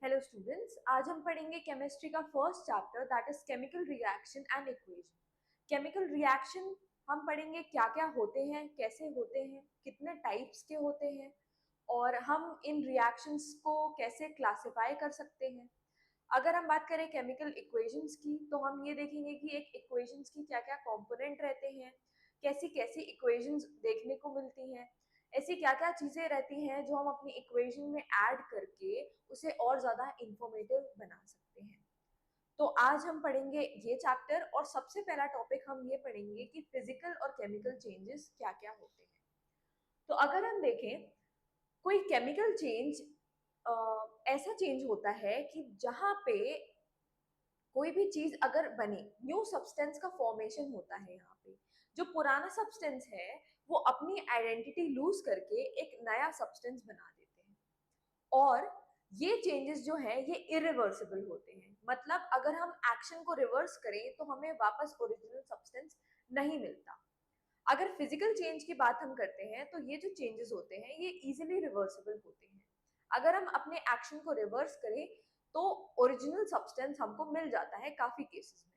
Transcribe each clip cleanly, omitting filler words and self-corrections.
Hello students, आज हम पढ़ेंगे केमिस्ट्री का first chapter that is chemical reaction and equation. Chemical reaction हम पढ़ेंगे क्या क्या होते हैं, कैसे होते हैं, कितने टाइप्स के होते हैं और हम इन रिएक्शंस को कैसे क्लासिफाई कर सकते हैं। अगर हम बात करें केमिकल इक्वेशंस की तो हम ये देखेंगे कि एक इक्वेशंस की क्या क्या कंपोनेंट रहते हैं, कैसी कैसी इक्वेशंस देखने को मिलती हैं, ऐसी क्या क्या चीजें रहती हैं जो हम अपनी इक्वेशन में ऐड करके उसे और ज्यादा इंफॉर्मेटिव बना सकते हैं। तो आज हम पढ़ेंगे ये चैप्टर और सबसे पहला टॉपिक हम ये पढ़ेंगे कि फिजिकल और केमिकल चेंजेस क्या क्या होते हैं। तो अगर हम देखें, कोई केमिकल चेंज ऐसा चेंज होता है कि जहां पे कोई भी चीज अगर बने, न्यू सब्सटेंस का फॉर्मेशन होता है। यहाँ पे जो पुराना सब्सटेंस है वो अपनी आइडेंटिटी लूज करके एक नया सब्सटेंस बना देते हैं और ये चेंजेस जो है ये इरिवर्सिबल होते हैं। मतलब अगर हम एक्शन को रिवर्स करें तो हमें वापस ओरिजिनल सब्सटेंस नहीं मिलता। अगर फिजिकल चेंज की बात हम करते हैं तो ये जो चेंजेस होते हैं ये इजीली रिवर्सिबल होते हैं। अगर हम अपने एक्शन को रिवर्स करें तो ओरिजिनल सब्सटेंस हमको मिल जाता है काफी केसेस में।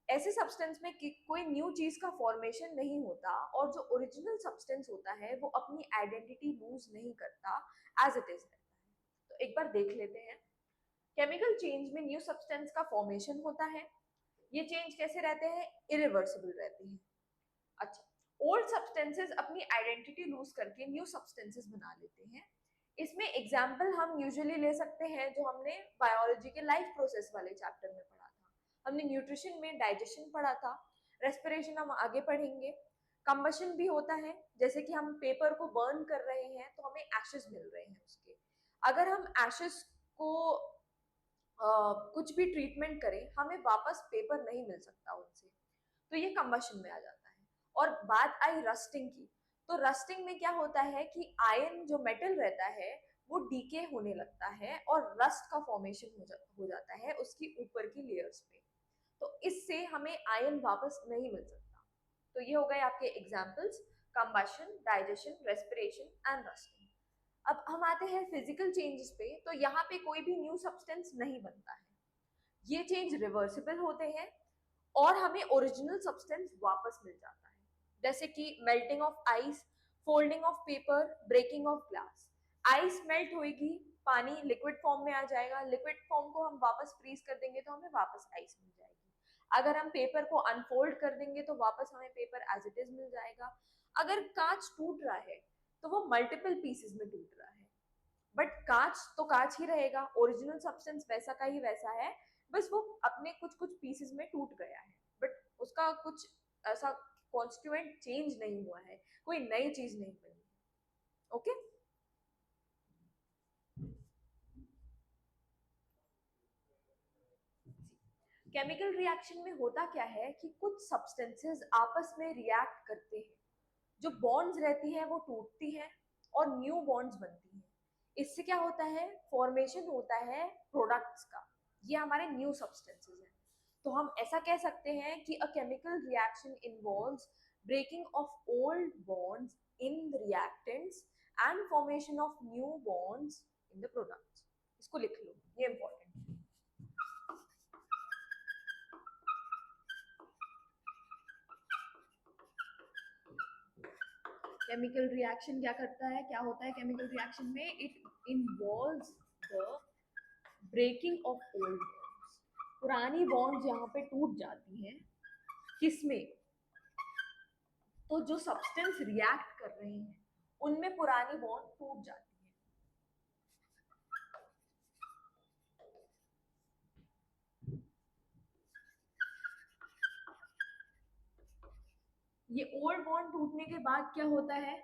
ऐसे सब्सटेंस में कोई न्यू चीज का फॉर्मेशन नहीं होता और जो ओरिजिनल सब्सटेंस होता है वो अपनी आइडेंटिटी लूज नहीं करता, एज इट इज रहता है। तो एक बार देख लेते हैं। केमिकल चेंज में न्यू सब्सटेंस का फॉर्मेशन होता है। ये चेंज कैसे रहते हैं? इरिवर्सिबल रहते हैं। अच्छा, ओल्ड सब्सटेंसेस अपनी आइडेंटिटी लूज करके न्यू सब्सटेंसेस बना लेते हैं। इसमें एग्जाम्पल हम यूजुअली ले सकते हैं जो हमने बायोलॉजी के लाइफ प्रोसेस वाले चैप्टर में पढ़ा था। हमने न्यूट्रिशन में डाइजेशन पढ़ा था, रेस्पिरेशन हम आगे पढ़ेंगे। कंबशन भी होता है, जैसे कि हम पेपर को बर्न कर रहे हैं तो हमें एशेस मिल रहे हैं उसके। अगर हम एशेस को कुछ भी ट्रीटमेंट करें हमें वापस पेपर नहीं मिल सकता उनसे, तो ये कंबशन में आ जाता है। और बात आई रस्टिंग की, तो रस्टिंग में क्या होता है कि आयन जो मेटल रहता है वो डीके होने लगता है और रस्ट का फॉर्मेशन हो जाता है उसकी ऊपर की लेयर्स पे। तो इससे हमें आयन वापस नहीं मिल सकता। तो ये हो गए आपके examples: combustion, digestion, respiration and rusting. अब हम आते हैं फिजिकल चेंजेस पे। तो यहाँ पे कोई भी न्यू सब्सटेंस नहीं बनता है, ये चेंज रिवर्सिबल होते हैं और हमें ओरिजिनल सब्सटेंस वापस मिल जाता है। जैसे कि melting of ice, folding of paper, breaking of glass. Ice melt होगी, पानी लिक्विड फॉर्म में आ जाएगा, लिक्विड फॉर्म को हम वापस फ्रीज कर देंगे तो हमें वापस आइस मिल जाएगी। अगर हम पेपर को अनफोल्ड कर देंगे तो वापस हमें पेपर एज इट इज मिल जाएगा। अगर कांच टूट रहा है तो वो मल्टीपल पीसेस में टूट रहा है, बट कांच तो कांच ही रहेगा, ओरिजिनल सब्सटेंस वैसा का ही वैसा है, बस वो अपने कुछ कुछ पीसेस में टूट गया है, बट उसका कुछ ऐसा कॉन्स्टिट्यूएंट चेंज नहीं हुआ है, कोई नई चीज नहीं बनी। ओके, केमिकल रिएक्शन में होता क्या है कि कुछ सब्सटेंसेस आपस में रिएक्ट करते हैं, जो बॉन्ड्स रहती हैं वो टूटती हैं और न्यू बॉन्ड्स बनती हैं। इससे क्या होता है? फॉर्मेशन होता है प्रोडक्ट्स का। ये हमारे न्यू सब्सटेंसेस हैं। तो हम ऐसा कह सकते हैं कि a chemical reaction involves breaking of old bonds in the reactants and formation of new bonds in the products. इसको लिख लो, ये इंपॉर्टेंट है। केमिकल रिएक्शन क्या करता है, क्या होता है केमिकल रिएक्शन में? It involves the breaking of old bonds. पुरानी बॉन्ड्स यहाँ पे टूट जाती हैं। किसमें? तो जो सब्सटेंस रिएक्ट कर रहे हैं उनमें पुरानी बॉन्ड टूट जाती है। ये ओल्ड बॉन्ड टूटने के बाद क्या होता है?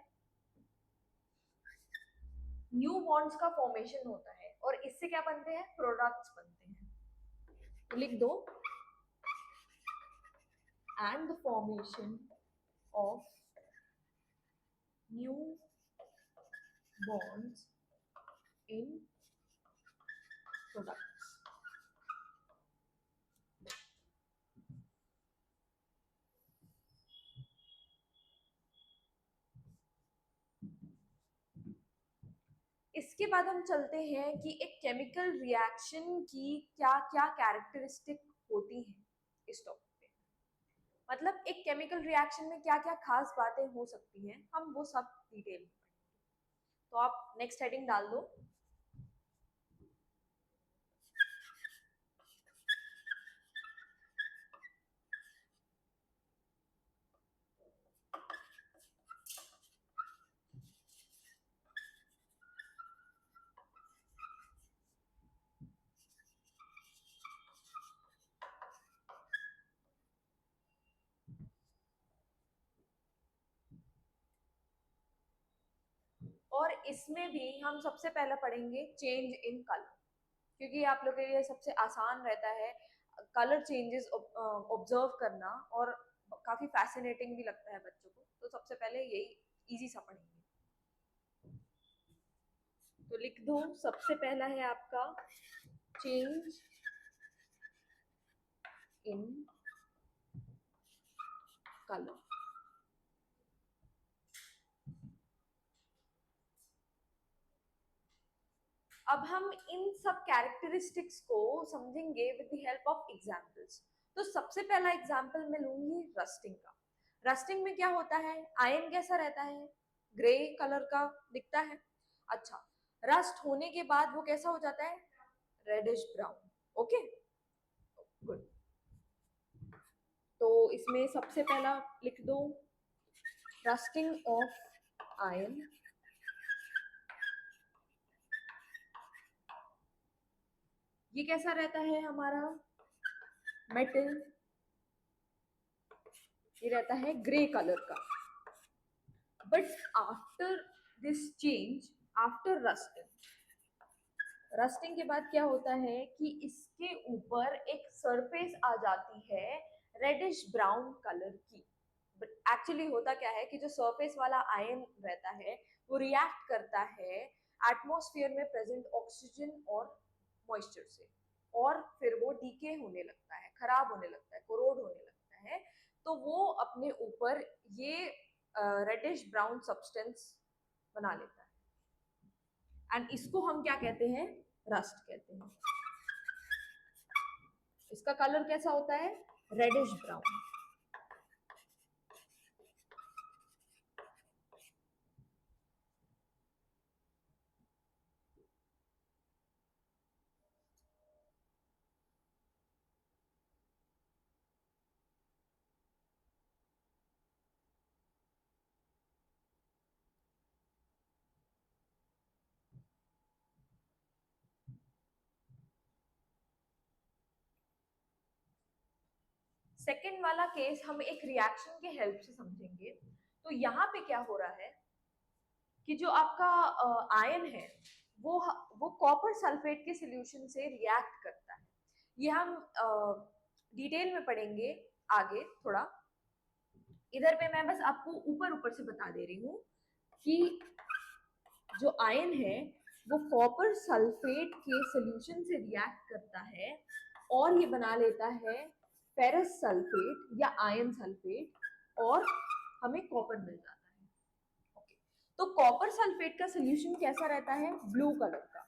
न्यू बॉन्ड्स का फॉर्मेशन होता है और इससे क्या बनते हैं? प्रोडक्ट्स बनते हैं। तो लिख दो, and the formation of new bonds in products। इसके बाद हम चलते हैं कि एक केमिकल रिएक्शन की क्या क्या कैरेक्टरिस्टिक होती हैं इस टॉपिक पे। मतलब एक केमिकल रिएक्शन में क्या क्या खास बातें हो सकती हैं, हम वो सब डिटेल में पढ़ेंगे। तो आप नेक्स्ट हेडिंग डाल दो। और इसमें भी हम सबसे पहले पढ़ेंगे चेंज इन कलर, क्योंकि आप लोगों के लिए सबसे आसान रहता है कलर चेंजेस ऑब्जर्व करना, और काफी फैसिनेटिंग भी लगता है बच्चों को। तो सबसे पहले यही इजी सा पढ़ेंगे। तो लिख दो, सबसे पहला है आपका चेंज इन कलर। अब हम इन सब कैरेक्टरिस्टिक्स को समझेंगे with the help of examples. तो सबसे पहला एग्जांपल मैं लूंगी रस्टिंग का। रस्टिंग में क्या होता है, आयन कैसा रहता है, ग्रे कलर का दिखता है। अच्छा, रस्ट होने के बाद वो कैसा हो जाता है, रेडिश ब्राउन। Okay, good. तो इसमें सबसे पहला लिख दो रस्टिंग ऑफ आयन। ये कैसा रहता है हमारा मेटल, ये रहता है ग्रे कलर का। But after this change, after rusting के बाद क्या होता है कि इसके ऊपर एक सरफेस आ जाती है रेडिश ब्राउन कलर की। बट एक्चुअली होता क्या है कि जो सरफेस वाला आयन रहता है वो रिएक्ट करता है एटमॉस्फेयर में प्रेजेंट ऑक्सीजन और मॉइस्चर से, और फिर वो डीके होने लगता है, खराब होने लगता है, कोरोड होने लगता है। तो वो अपने ऊपर ये रेडिश ब्राउन सब्सटेंस बना लेता है, एंड इसको हम क्या कहते हैं, रस्ट कहते हैं। इसका कलर कैसा होता है, रेडिश ब्राउन। सेकेंड वाला केस हम एक रिएक्शन के हेल्प से समझेंगे। तो यहाँ पे क्या हो रहा है कि जो आपका आयन है वो कॉपर सल्फेट के सॉल्यूशन से रिएक्ट करता है। ये हम डिटेल में पढ़ेंगे आगे थोड़ा। इधर पे मैं बस आपको ऊपर ऊपर से बता दे रही हूँ कि जो आयन है वो कॉपर सल्फेट के सॉल्यूशन से रिएक्ट करता है और ये बना लेता है फेरस सल्फेट या आयरन सल्फेट, और हमें कॉपर मिल जाता है। ओके, तो कॉपर सल्फेट का सॉल्यूशन कैसा रहता है, ब्लू कलर का,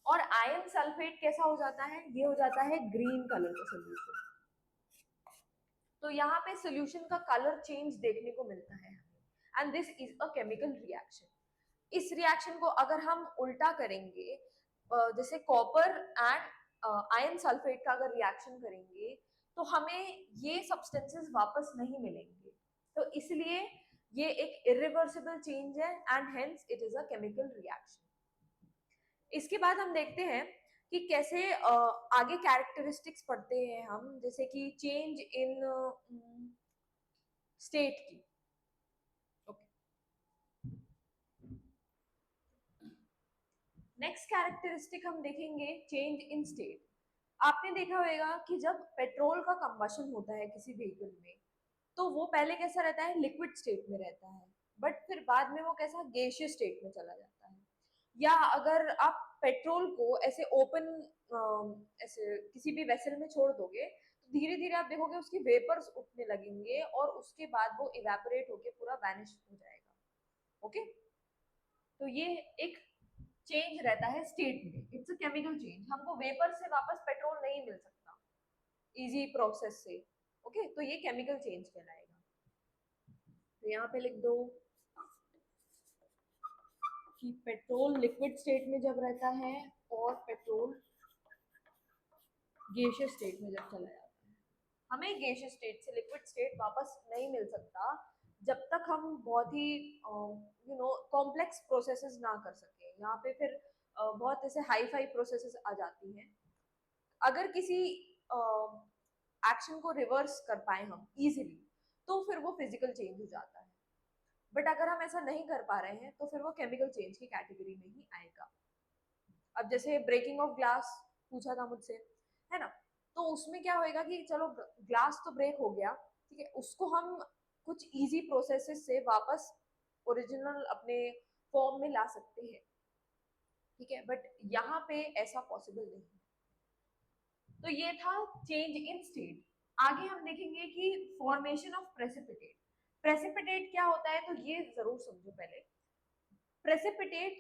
और आयरन सल्फेट कैसा हो जाता है, ये हो जाता है ग्रीन कलर का सॉल्यूशन। तो यहाँ पे सॉल्यूशन का कलर चेंज देखने को मिलता है, and this is a chemical reaction. इस रिएक्शन को अगर हम उल्टा करेंगे, जैसे कॉपर एंड आयरन सल्फेट का अगर रिएक्शन करेंगे तो हमें ये सब्सटेंसेस वापस नहीं मिलेंगे। तो इसलिए ये एक इरिवर्सिबल चेंज है, and hence it is a chemical reaction. इसके बाद हम देखते हैं कि कैसे आगे कैरेक्टरिस्टिक्स पढ़ते हैं हम, जैसे कि चेंज इन स्टेट की। नेक्स्ट कैरेक्टरिस्टिक हम देखेंगे चेंज इन स्टेट। आपने देखा होगा कि जब पेट्रोल का कंबशन होता है किसी व्हीकल में, तो वो पहले कैसा रहता है, लिक्विड स्टेट में रहता है, बट फिर बाद में वो कैसा गैसियस स्टेट में चला जाता है। या अगर आप पेट्रोल को ऐसे ओपन ऐसे किसी भी वेसल में छोड़ दोगे तो धीरे धीरे आप देखोगे उसकी वेपर्स उठने लगेंगे और उसके बाद वो इवेपोरेट होके पूरा वैनिश हो जाएगा। ओके, तो ये एक चेंज रहता है स्टेट में, इट्स अ केमिकल चेंज। हमको वेपर से वापस पेट्रोल नहीं मिल सकता इजी प्रोसेस से, ओके तो ये केमिकल चेंज कहलाएगा। तो यहाँ पे लिख दो कि पेट्रोल लिक्विड स्टेट में जब रहता है और पेट्रोल गैसियस स्टेट में जब चला जाता है, हमें गैसियस स्टेट से लिक्विड स्टेट वापस नहीं मिल सकता जब तक हम बहुत ही कॉम्प्लेक्स प्रोसेसेस ना कर सके। यहाँ पे फिर बहुत ऐसे हाई फाई प्रोसेसेस आ जाती हैं। अगर किसी एक्शन को रिवर्स कर पाए हम इजीली तो फिर वो फिजिकल चेंज हो जाता है, बट अगर हम ऐसा नहीं कर पा रहे हैं तो फिर वो केमिकल चेंज की कैटेगरी में ही आएगा। अब जैसे ब्रेकिंग ऑफ ग्लास पूछा था मुझसे, है ना, तो उसमें क्या होएगा कि चलो ग्लास तो ब्रेक हो गया, ठीक है, उसको हम कुछ इजी प्रोसेसेस से वापस ओरिजिनल अपने फॉर्म में ला सकते हैं, ठीक है, बट यहाँ पे ऐसा पॉसिबल नहीं। तो ये था चेंज इन स्टेट। आगे हम देखेंगे कि फॉर्मेशन ऑफ प्रेसिपिटेट। प्रेसिपिटेट क्या होता है, तो ये जरूर समझो पहले। प्रेसिपिटेट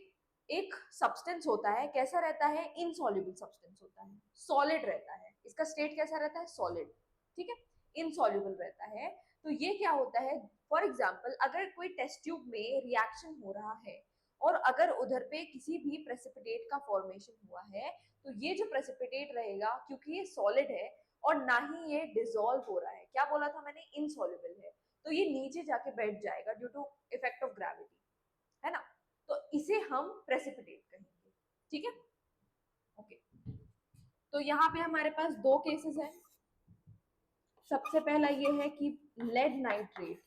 एक सब्सटेंस होता है, कैसा रहता है, इनसॉल्युबल सब्सटेंस होता है, सॉलिड रहता है, इसका स्टेट कैसा रहता है, सॉलिड, ठीक है, इनसॉल्युबल रहता है। तो ये क्या होता है, फॉर एग्जाम्पल अगर कोई टेस्ट ट्यूब में रिएक्शन हो रहा है और अगर उधर पे किसी भी प्रेसिपिटेट का फॉर्मेशन हुआ है, तो ये जो प्रेसिपिटेट रहेगा क्योंकि ये सॉलिड है और ना ही ये डिसॉल्व हो रहा है, क्या बोला था मैंने, इनसॉल्युबल है, तो ये नीचे जाके बैठ जाएगा due to effect of gravity, है ना, तो इसे हम प्रेसिपिटेट कहेंगे, ठीक है, ओके। तो यहाँ पे हमारे पास दो केसेस हैं। सबसे पहला ये है कि lead nitrate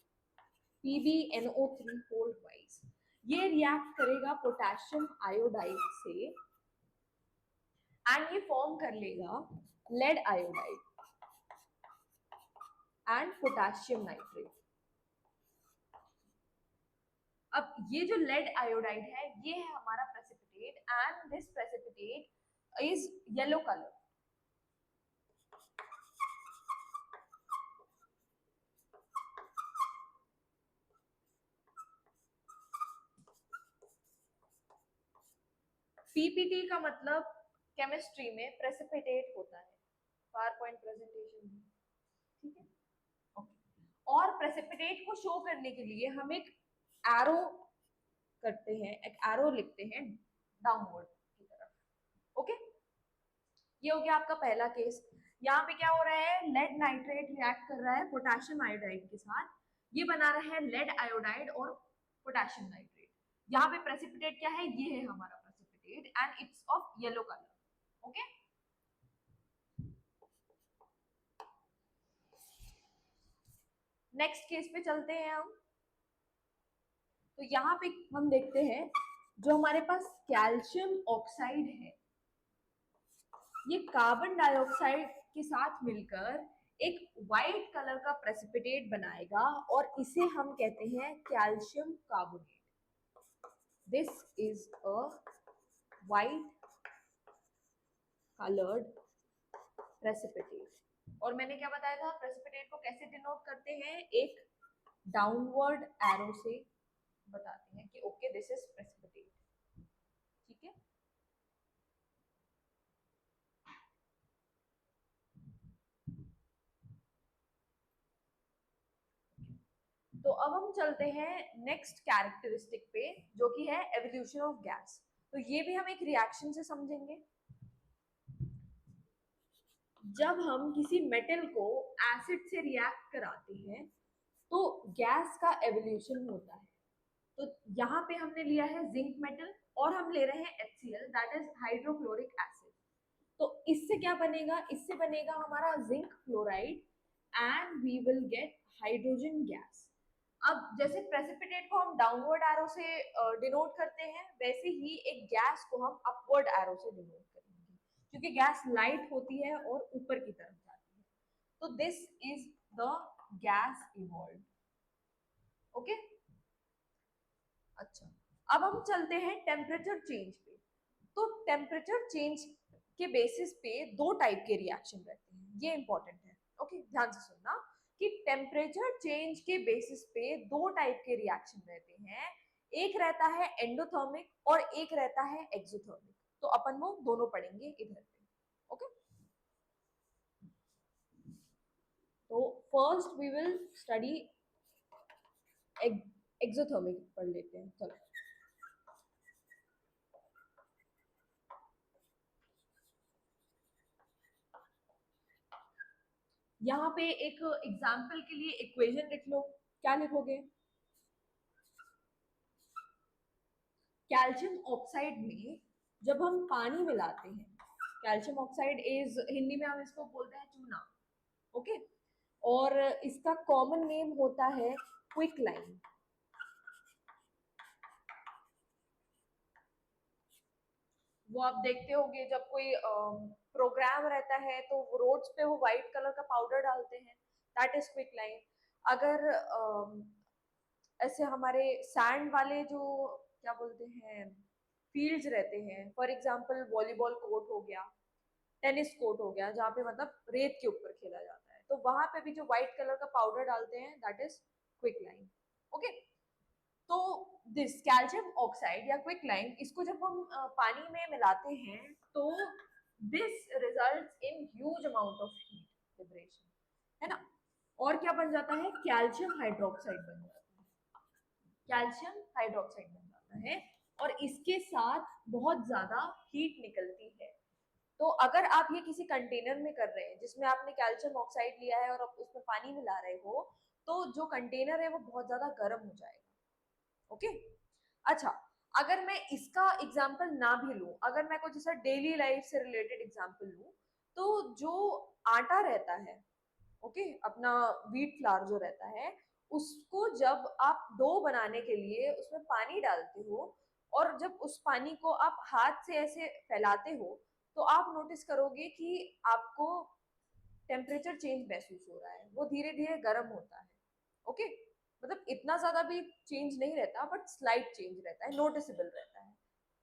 PbNO3 whole twice, ये रिएक्ट करेगा पोटेशियम आयोडाइड से एंड ये फॉर्म कर लेगा lead iodide and potassium nitrate. अब ये जो लेड आयोडाइड है ये है हमारा precipitate and this precipitate is yellow colour. PPT का मतलब केमिस्ट्री में प्रेसिपिटेट होता है, पावर पॉइंट प्रेजेंटेशन, ठीक है, ओके। और प्रेसिपिटेट को शो करने के लिए हम एक एरो करते हैं, एक एरो लिखते हैं डाउनवर्ड की तरफ, ओके। ये हो गया आपका पहला केस। यहाँ पे क्या हो रहा है, लेड नाइट्रेट रिएक्ट कर रहा है पोटेशियम आयोडाइड के साथ, ये बना रहा है लेड आयोडाइड और पोटेशियम नाइट्रेट। यहाँ पे प्रेसिपिटेट क्या है, ये है हमारा precipitate and it's of yellow colour, okay. Next case पे चलते हैं हम। तो यहाँ पे हम देखते हैं जो हमारे पास कैल्शियम ऑक्साइड है, ये कार्बन डाइऑक्साइड के साथ मिलकर एक व्हाइट कलर का प्रेसिपिटेट बनाएगा और इसे हम कहते हैं calcium carbonate. This is a white coloured precipitate. और मैंने क्या बताया था, प्रेसिपिटेट को कैसे डिनोट करते हैं, एक डाउनवर्ड एरो से बताते हैं कि ओके दिस इज प्रेसिपिटेट, ठीक है। तो अब हम चलते हैं नेक्स्ट कैरेक्टरिस्टिक पे जो कि है एवोल्यूशन ऑफ गैस। तो ये भी हम एक रिएक्शन से समझेंगे। जब हम किसी मेटल को एसिड से रिएक्ट कराते हैं तो गैस का एवोल्यूशन होता है। तो यहाँ पे हमने लिया है जिंक मेटल और हम ले रहे हैं HCl that is hydrochloric acid. तो इससे क्या बनेगा, इससे बनेगा हमारा zinc chloride and we will get hydrogen gas. अब जैसे प्रेसिपिटेट को हम डाउनवर्ड एरो से डिनोट करते हैं, वैसे ही एक गैस को हम अपवर्ड एरो से डिनोट करेंगे क्योंकि गैस लाइट होती है और ऊपर की तरफ जाती है। तो this is the gas evolve, okay. अच्छा, अब हम चलते हैं टेम्परेचर चेंज पे। तो टेम्परेचर चेंज के बेसिस पे दो टाइप के रिएक्शन रहते हैं, ये इंपॉर्टेंट है, ओके, ध्यान से सुनना कि टेम्परेचर चेंज के बेसिस पे दो टाइप के रिएक्शन रहते हैं। एक रहता है एंडोथर्मिक और एक रहता है एक्सोथर्मिक। तो अपन वो दोनों पढ़ेंगे इधर पे। ओके, तो first we will study exothermic पढ़ लेते हैं। चलो, यहाँ पे एक एग्जाम्पल के लिए इक्वेशन लिख लो। क्या लिखोगे? कैल्शियम ऑक्साइड में जब हम पानी मिलाते हैं, कैल्शियम ऑक्साइड इज, हिंदी में हम इसको बोलते हैं चूना। ओके, और इसका कॉमन नेम होता है क्विक लाइम। वो आप देखते होंगे जब कोई प्रोग्राम रहता है तो रोड्स पे वो व्हाइट कलर का पाउडर डालते हैं, दैट इज क्विक लाइम। अगर ऐसे हमारे सैंड वाले जो क्या बोलते हैं फील्ड्स रहते हैं, फॉर एग्जांपल वॉलीबॉल कोर्ट हो गया, टेनिस कोर्ट हो गया, जहाँ पे मतलब रेत के ऊपर खेला जाता है, तो वहां पे भी जो व्हाइट कलर का पाउडर डालते हैं that is quick lime. Okay, तो दिस कैल्शियम ऑक्साइड या क्विक लाइम, इसको जब हम पानी में मिलाते हैं तो this results in huge amount of heat liberation, है ना। और क्या बन जाता है? कैल्शियम हाइड्रोक्साइड बन जाता है। कैल्शियम हाइड्रोक्साइड बन जाता है और इसके साथ बहुत ज्यादा हीट निकलती है। तो अगर आप ये किसी कंटेनर में कर रहे हैं जिसमें आपने कैल्शियम ऑक्साइड लिया है और आप उसमें पानी मिला रहे हो, तो जो कंटेनर है वो बहुत ज्यादा गर्म हो जाएगा। ओके, अच्छा, अगर मैं इसका एग्जाम्पल ना भी लूं, अगर मैं कुछ ऐसा डेली लाइफ से रिलेटेड एग्जाम्पल लूं, तो जो आटा रहता है, ओके, अपना व्हीट फ्लावर जो रहता है, उसको जब आप डो बनाने के लिए उसमें पानी डालते हो और जब उस पानी को आप हाथ से ऐसे फैलाते हो, तो आप नोटिस करोगे कि आपको टेम्परेचर चेंज महसूस हो रहा है, वो धीरे धीरे गर्म होता है। ओके, मतलब इतना ज्यादा भी चेंज नहीं रहता, बट स्लाइट चेंज रहता है, नोटिसेबल रहता है।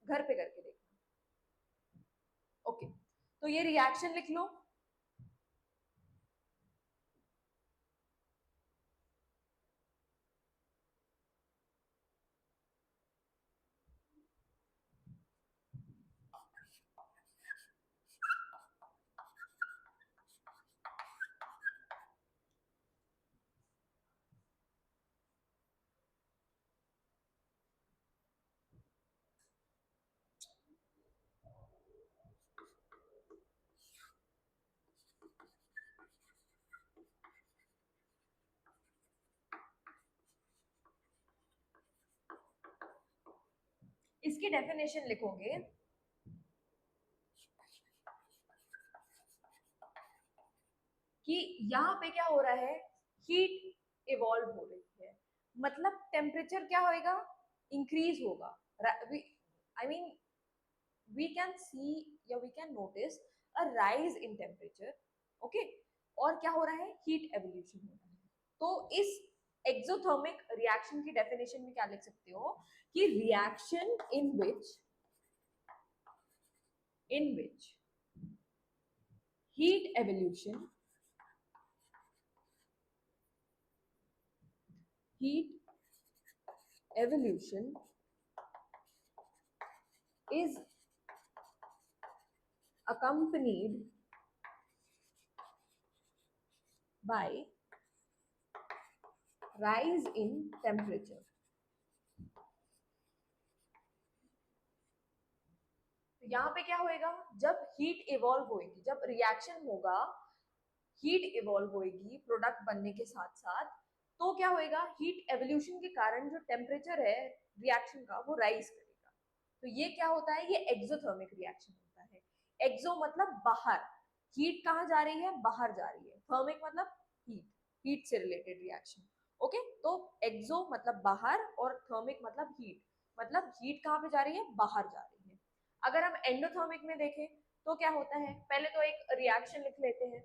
घर पे करके देखना। ओके, तो ये रिएक्शन लिख लो। इसकी डेफिनेशन लिखोगे कि यहाँ पे क्या हो रहा है, हीट इवॉल्व हो रही है, मतलब टेम्परेचर क्या होएगा, इंक्रीज होगा। I mean we can see या we can notice a rise in temperature. Okay, और क्या हो रहा है, हीट एवोल्यूशन हो रहा है। तो इस एक्सोथर्मिक रिएक्शन की डेफिनेशन में क्या लिख सकते हो कि reaction in which heat evolution is accompanied by rise in temperature। तो यहाँ पे क्या होएगा, जब हीट इवॉल्व होएगी, जब रिएक्शन होगा, हीट इवॉल्व होएगी प्रोडक्ट बनने के साथ साथ, तो क्या होएगा, हीट एवोल्यूशन के कारण जो टेम्परेचर है रिएक्शन का वो राइज करेगा। तो ये क्या होता है, ये एक्सोथर्मिक रिएक्शन होता है। एक्सो मतलब बाहर, हीट कहाँ जा रही है, बाहर जा रही है। थर्मिक मतलब हीट, हीट से रिलेटेड रिएक्शन। ओके, तो एक्सो मतलब बाहर और थर्मिक मतलब हीट कहाँ पे जा रही है, बाहर जा रही है। अगर हम एंडोथर्मिक में देखें तो क्या होता है, पहले तो एक रिएक्शन लिख लेते हैं।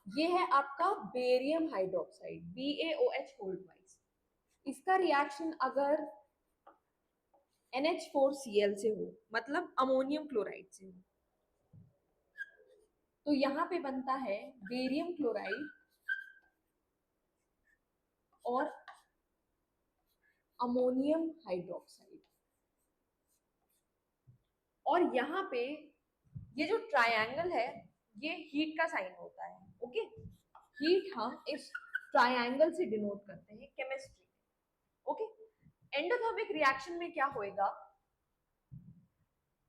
ये है आपका barium hydroxide, BaOH hold wise. इसका रिएक्शन अगर NH4Cl से हो, मतलब अमोनियम क्लोराइड से हो, तो यहाँ पे बनता है बेरियम क्लोराइड और अमोनियम हाइड्रोक्साइड। और यहाँ पे ये जो ट्रायंगल है ये हीट का साइन होता है। ओके, हीट हम इस ट्रायंगल से डिनोट करते हैं केमिस्ट्री में। ओके, एंडोथर्मिक रिएक्शन में क्या होएगा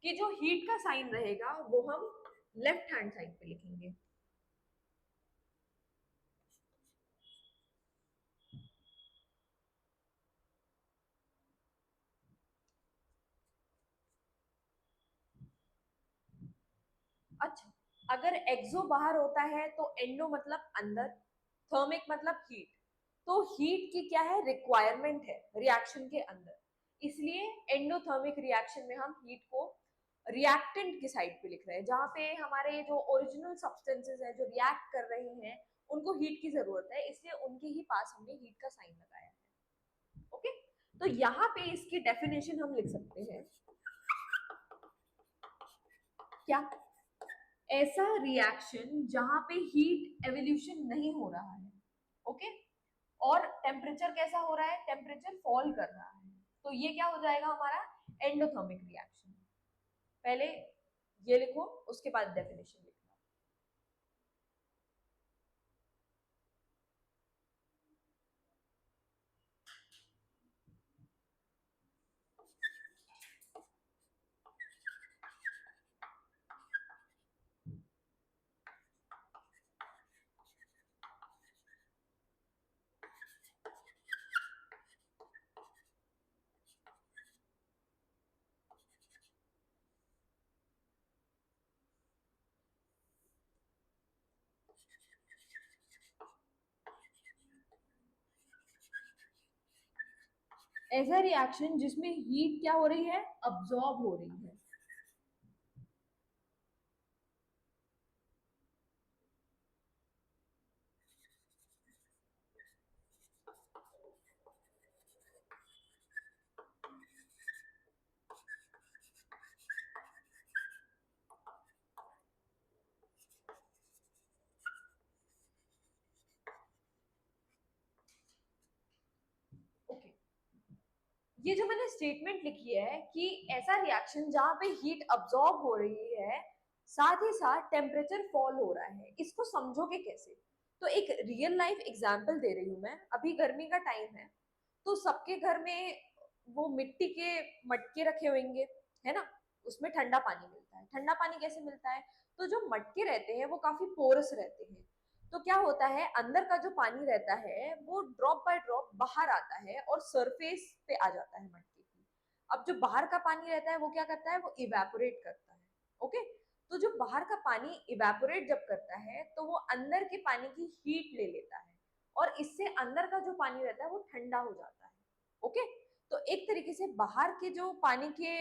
कि जो हीट का साइन रहेगा वो हम लेफ्ट हैंड साइड पे लिखेंगे। अच्छा, अगर एक्सो बाहर होता है तो एंडो मतलब अंदर, थर्मिक मतलब हीट। तो हीट की क्या है, रिक्वायरमेंट है रिएक्शन के अंदर, इसलिए एंडोथर्मिक रिएक्शन में हम हीट को रिएक्टेंट की साइड पे लिख रहे हैं, जहां पे हमारे जो ओरिजिनल सब्सटेंसेस हैं जो रिएक्ट कर रहे हैं उनको हीट की जरूरत है, इसलिए उनके ही पास हमने हीट का साइन लगाया है। ओके, तो यहाँ पे इसकी डेफिनेशन हम लिख सकते हैं क्या, ऐसा रिएक्शन जहां पे हीट एवोल्यूशन नहीं हो रहा है। ओके, और टेम्परेचर कैसा हो रहा है, टेम्परेचर फॉल कर रहा है, तो ये क्या हो जाएगा हमारा एंडोथर्मिक रिएक्शन। पहले ये लिखो, उसके बाद डेफिनेशन लिखना। ऐसा रिएक्शन जिसमें हीट क्या हो रही है, अब्सॉर्ब हो रही है। ओके, ये जो मैंने स्टेटमेंट लिखी है कि ऐसा रिएक्शन जहां पे हीट अब्सॉर्ब हो रही है साथ ही साथ टेम्परेचर फॉल हो रहा है, इसको समझोगे कैसे। तो एक रियल लाइफ एग्जांपल दे रही हूँ मैं। अभी गर्मी का टाइम है तो सबके घर में वो मिट्टी के मटके रखे होंगे, है ना, उसमें ठंडा पानी मिलता है। ठंडा पानी कैसे मिलता है, तो जो मटके रहते हैं वो काफी पोरस रहते हैं, तो क्या होता है अंदर का जो पानी रहता है वो ड्रॉप बाय ड्रॉप बाहर आता है और सरफेस पे आ जाता है मटके की। अब जो बाहर का पानी रहता है वो क्या करता है, वो इवेपोरेट करता है। ओके, तो जो बाहर का पानी इवेपोरेट जब करता है तो वो अंदर के पानी की हीट ले लेता है और इससे अंदर का जो पानी रहता है वो ठंडा हो जाता है। ओके, तो एक तरीके से बाहर के जो पानी के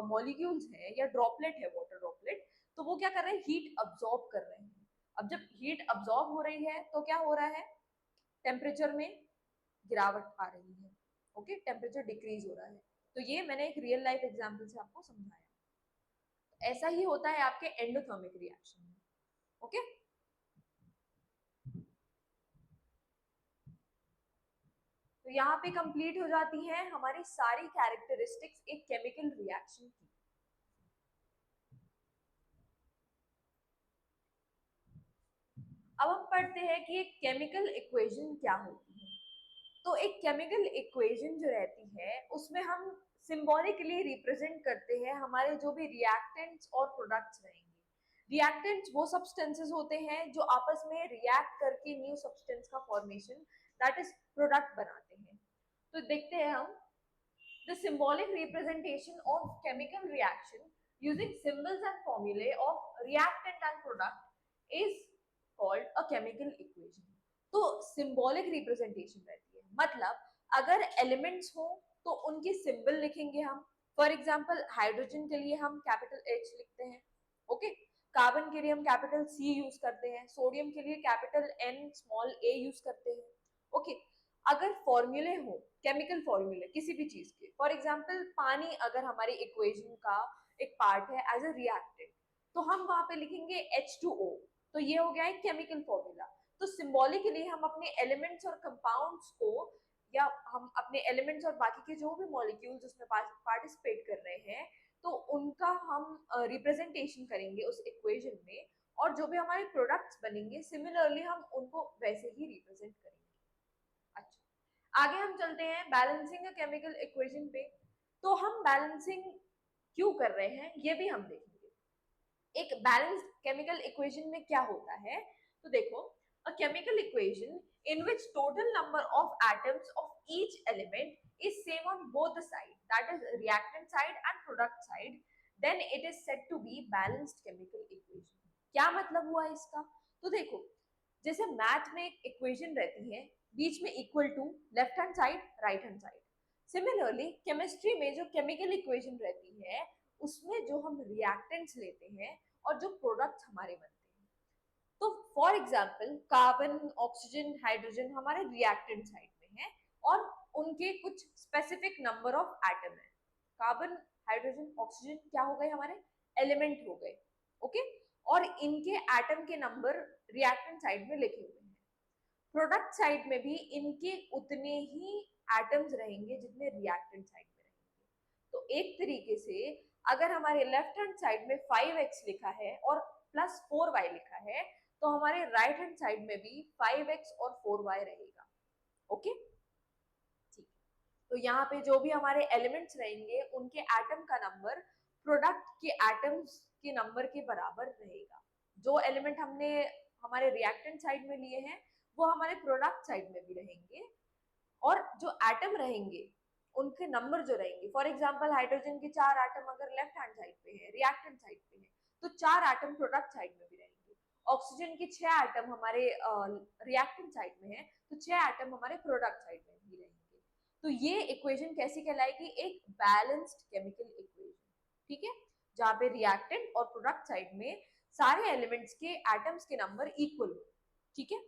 मॉलिक्यूल्स हैं या ड्रॉपलेट है, वाटर ड्रॉपलेट, तो वो क्या कर रहे हैं, हीट अब्सॉर्ब कर रहे हैं। अब जब हीट अब्सॉर्ब हो रही है तो क्या हो रहा है, टेम्परेचर में गिरावट आ रही है। ओके, टेम्परेचर डिक्रीज हो रहा है। तो ये मैंने एक रियल लाइफ एग्जांपल से आपको समझाया। तो ऐसा ही होता है आपके एंडोथर्मिक रिएक्शन में। ओके, तो यहाँ पे कंप्लीट हो जाती है हमारी सारी कैरेक्टरिस्टिक्स एक केमिकल रिएक्शन की। अब हम पढ़ते हैं कि एक केमिकल इक्वेशन क्या होती है। तो एक केमिकल इक्वेशन जो रहती है उसमें हम सिंबॉलिकली रिप्रेजेंट करते हैं हमारे जो भी रिएक्टेंट्स और प्रोडक्ट्स रहेंगे। रिएक्टेंट्स वो सब्सटेंसेस होते हैं जो आपस में रिएक्ट करके न्यू सब्सटेंस का फॉर्मेशन, दैट इज प्रोडक्ट बनाते हैं। तो देखते हैं हम the symbolic representation of chemical reaction using symbols and formulae of reactant and product is called a chemical equation. तो सिंबॉलिक रिप्रेजेंटेशन रहती है, मतलब अगर एलिमेंट्स हो तो उनकी सिंबल लिखेंगे हम। फॉर एग्जांपल हाइड्रोजन के लिए हम कैपिटल एच लिखते हैं। ओके, कार्बन के लिए हम कैपिटल सी यूज करते हैं, सोडियम के लिए कैपिटल एन स्मॉल ए यूज करते हैं। ओके, अगर फॉर्मूले हो, केमिकल फॉर्मूले किसी भी चीज के, फॉर एग्जांपल पानी अगर हमारी इक्वेशन का एक पार्ट है एज अ रिएक्टेंट, तो हम वहां पे लिखेंगे H2O। तो ये हो गया एक केमिकल फॉर्मूला। तो सिंबॉलिकली हम अपने एलिमेंट्स और कंपाउंड्स को या हम अपने एलिमेंट्स और बाकी के जो भी मॉलिक्यूल्स उसमें पार्टिसिपेट कर रहे हैं, तो उनका हम रिप्रेजेंटेशन करेंगे उस इक्वेशन में, और जो भी हमारे प्रोडक्ट्स बनेंगे सिमिलरली हम उनको वैसे ही रिप्रेजेंट करेंगे। अच्छा, आगे हम चलते हैं बैलेंसिंग अ केमिकल इक्वेशन पे। तो हम बैलेंसिंग क्यों कर रहे हैं ये भी हम देखेंगे। एक बैलेंस्ड केमिकल इक्वेशन में क्या होता है, तो देखो, अ chemical equation in which total number of atoms of each element is same on both the side, that is reactant side and product side, then it is said to be balanced chemical equation। क्या मतलब हुआ इसका, तो देखो, जैसे math में एक equation रहती है, बीच में equal to, left hand side right hand side, similarly chemistry में जो केमिकल इक्वेशन रहती है उसमें जो हम रिएक्टेंट्स लेते हैं और जो प्रोडक्ट्स हमारे बनते हैं, तो for example carbon, oxygen, hydrogen हमारे रिएक्टेंट साइड में है और उनके कुछ स्पेसिफिक नंबर ऑफ एटम है। कार्बन, हाइड्रोजन, ऑक्सीजन क्या हो गए, हमारे एलिमेंट हो गए, ओके, और इनके एटम के नंबर रिएक्टेंट साइड में लिखे हुए हैं। प्रोडक्ट साइड में भी इनके उतने ही एटम्स रहेंगे जितने रिएक्टेंट साइड में रहेंगे। तो एक तरीके से अगर हमारे लेफ्ट हैंड साइड में 5x लिखा है और प्लस 4y लिखा है, तो हमारे राइट हैंड साइड में भी 5x और 4y रहेगा, ओके, ठीक। तो यहाँ पे जो भी हमारे एलिमेंट्स रहेंगे उनके एटम का नंबर प्रोडक्ट के एटम्स के नंबर के बराबर रहेगा। जो एलिमेंट हमने हमारे रिएक्टेंट साइड में लिए हैं वो हमारे प्रोडक्ट साइड में भी रहेंगे, और जो एटम रहेंगे उनके नंबर जो रहेंगे, फॉर एग्जांपल हाइड्रोजन के 4 एटम अगर लेफ्ट हैंड साइड पे है, रिएक्टेंट साइड पे है, तो 4 एटम प्रोडक्ट साइड में भी रहेंगे। ऑक्सीजन के 6 एटम हमारे रिएक्टेंट साइड में है, तो 6 एटम हमारे प्रोडक्ट साइड में भी रहेंगे। तो ये इक्वेशन कैसी कहलाएगी, एक बैलेंस्ड केमिकल इक्वेशन, ठीक है, जहाँ पे रिएक्टेंट और प्रोडक्ट साइड में सारे एलिमेंट्स के एटम्स के नंबर इक्वल हो, ठीक है।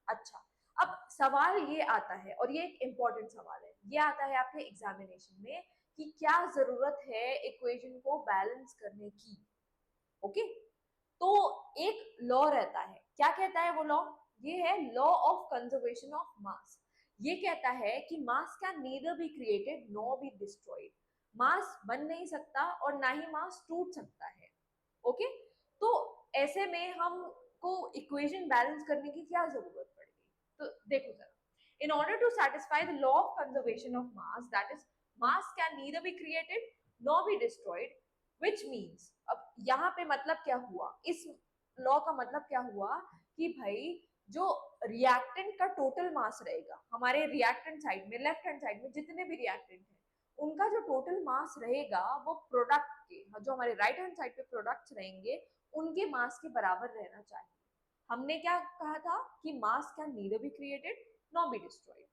अच्छा, अब सवाल ये आता है, और ये एक इंपॉर्टेंट सवाल है, ये आता है आपके एग्जामिनेशन में कि क्या जरूरत है इक्वेशन को बैलेंस करने की, ओके। तो एक लॉ रहता है, क्या कहता है वो लॉ, ये है law of conservation of mass. ये कहता है कि mass can neither be created nor be destroyed, mass बन नहीं सकता और ना ही मास टूट सकता है, ओके। तो ऐसे में हमको इक्वेशन बैलेंस करने की क्या जरूरत पड़ेगी, तो देखो जरा, in order to satisfy the law of conservation of mass, that is mass can neither be created nor be destroyed, which means, अब यहाँ पे मतलब क्या हुआ, इस लॉ का मतलब क्या हुआ कि भाई जो रिएक्टेंट का टोटल मास रहेगा हमारे रिएक्टेंट साइड में, लेफ्ट हैंड साइड में जितने भी रिएक्टेंट हैं उनका जो टोटल मास रहेगा वो प्रोडक्ट के, जो हमारे राइट हैंड साइड पे प्रोडक्ट्स रहेंगे उनके मास के बराबर रहना चाहिए। हमने क्या कहा था कि mass can neither be created not be destroyed,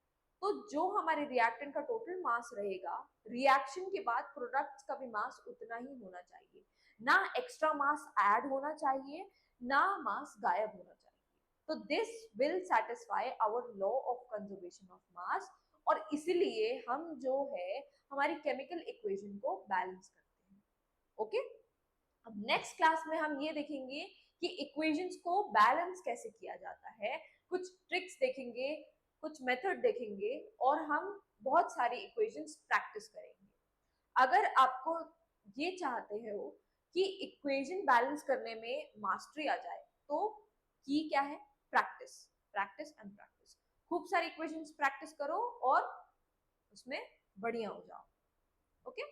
तो जो हमारे रिएक्टेंट का टोटल मास रहेगा, रिएक्शन के बाद प्रोडक्ट्स का भी मास उतना ही होना चाहिए, ना एक्स्ट्रा मास ऐड होना चाहिए, ना मास गायब होना चाहिए। तो this will satisfy our law of conservation of mass, और इसीलिए हम जो है हमारी केमिकल इक्वेशन को बैलेंस करते हैं, ओके। अब नेक्स्ट क्लास में हम ये देखेंगे कि इक्वेशंस को बैलेंस कैसे किया जाता है, कुछ ट्रिक्स देखेंगे, कुछ मेथड देखेंगे, और हम बहुत सारी इक्वेशंस प्रैक्टिस करेंगे। अगर आपको ये चाहते हो कि इक्वेशन बैलेंस करने में मास्टरी आ जाए, तो की क्या है, प्रैक्टिस, प्रैक्टिस एंड प्रैक्टिस। खूब सारी इक्वेशंस प्रैक्टिस करो और उसमें बढ़िया हो जाओ, ओके।